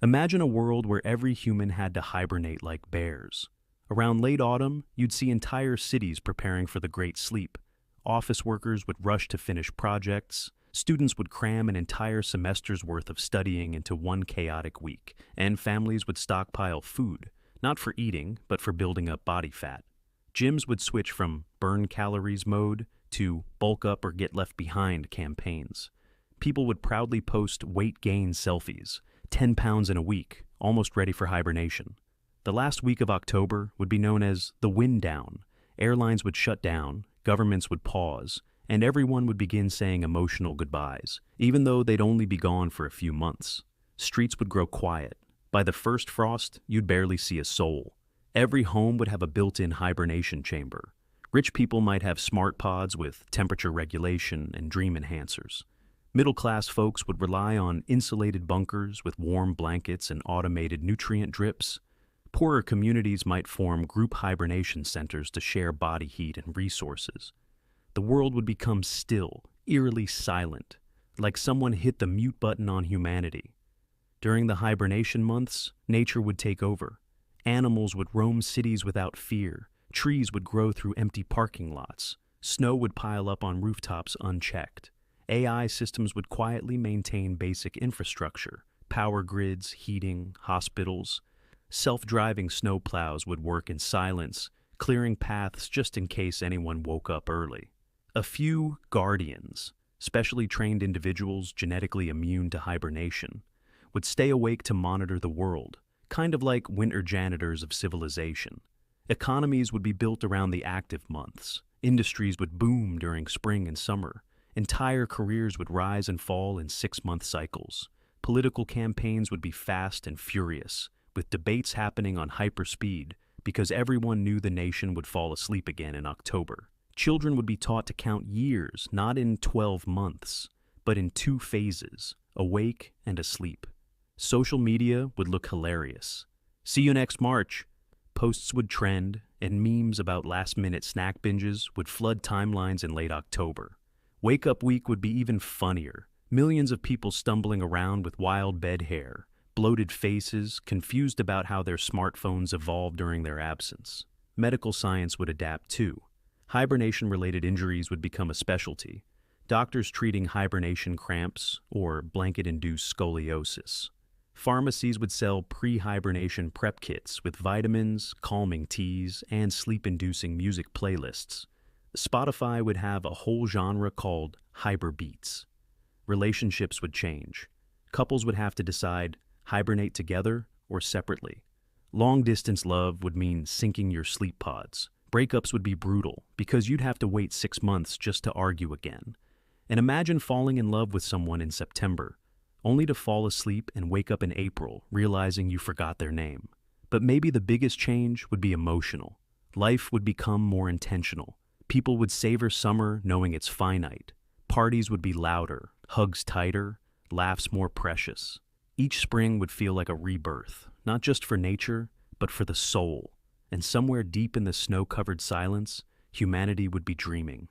Imagine a world where every human had to hibernate like bears. Around late autumn, you'd see entire cities preparing for the Great Sleep. Office workers would rush to finish projects, students would cram an entire semester's worth of studying into one chaotic week, and families would stockpile food, not for eating, but for building up body fat. Gyms would switch from burn calories mode to bulk up or get left behind campaigns. People would proudly post weight gain selfies, 10 pounds in a week, almost ready for hibernation. The last week of October would be known as the wind down. Airlines would shut down, governments would pause, and everyone would begin saying emotional goodbyes, even though they'd only be gone for a few months. Streets would grow quiet. By the first frost, you'd barely see a soul. Every home would have a built-in hibernation chamber. Rich people might have smart pods with temperature regulation and dream enhancers. Middle-class folks would rely on insulated bunkers with warm blankets and automated nutrient drips. Poorer communities might form group hibernation centers to share body heat and resources. The world would become still, eerily silent, like someone hit the mute button on humanity. During the hibernation months, nature would take over. Animals would roam cities without fear. Trees would grow through empty parking lots. Snow would pile up on rooftops unchecked. AI systems would quietly maintain basic infrastructure, power grids, heating, hospitals. Self-driving snowplows would work in silence, clearing paths just in case anyone woke up early. A few guardians, specially trained individuals genetically immune to hibernation, would stay awake to monitor the world, kind of like winter janitors of civilization. Economies would be built around the active months. Industries would boom during spring and summer. Entire careers would rise and fall in 6-month cycles. Political campaigns would be fast and furious, with debates happening on hyperspeed because everyone knew the nation would fall asleep again in October. Children would be taught to count years, not in 12 months, but in 2 phases, awake and asleep. Social media would look hilarious. See you next March. Posts would trend, and memes about last-minute snack binges would flood timelines in late October. Wake Up Week would be even funnier. Millions of people stumbling around with wild bed hair, bloated faces, confused about how their smartphones evolved during their absence. Medical science would adapt too. Hibernation-related injuries would become a specialty. Doctors treating hibernation cramps or blanket-induced scoliosis. Pharmacies would sell pre-hibernation prep kits with vitamins, calming teas, and sleep-inducing music playlists. Spotify would have a whole genre called Hyber Beats. Relationships would change. Couples would have to decide hibernate together or separately. Long-distance love would mean syncing your sleep pods. Breakups would be brutal because you'd have to wait 6 months just to argue again. And imagine falling in love with someone in September, only to fall asleep and wake up in April realizing you forgot their name. But maybe the biggest change would be emotional. Life would become more intentional. People would savor summer knowing it's finite. Parties would be louder, hugs tighter, laughs more precious. Each spring would feel like a rebirth, not just for nature, but for the soul. And somewhere deep in the snow-covered silence, humanity would be dreaming.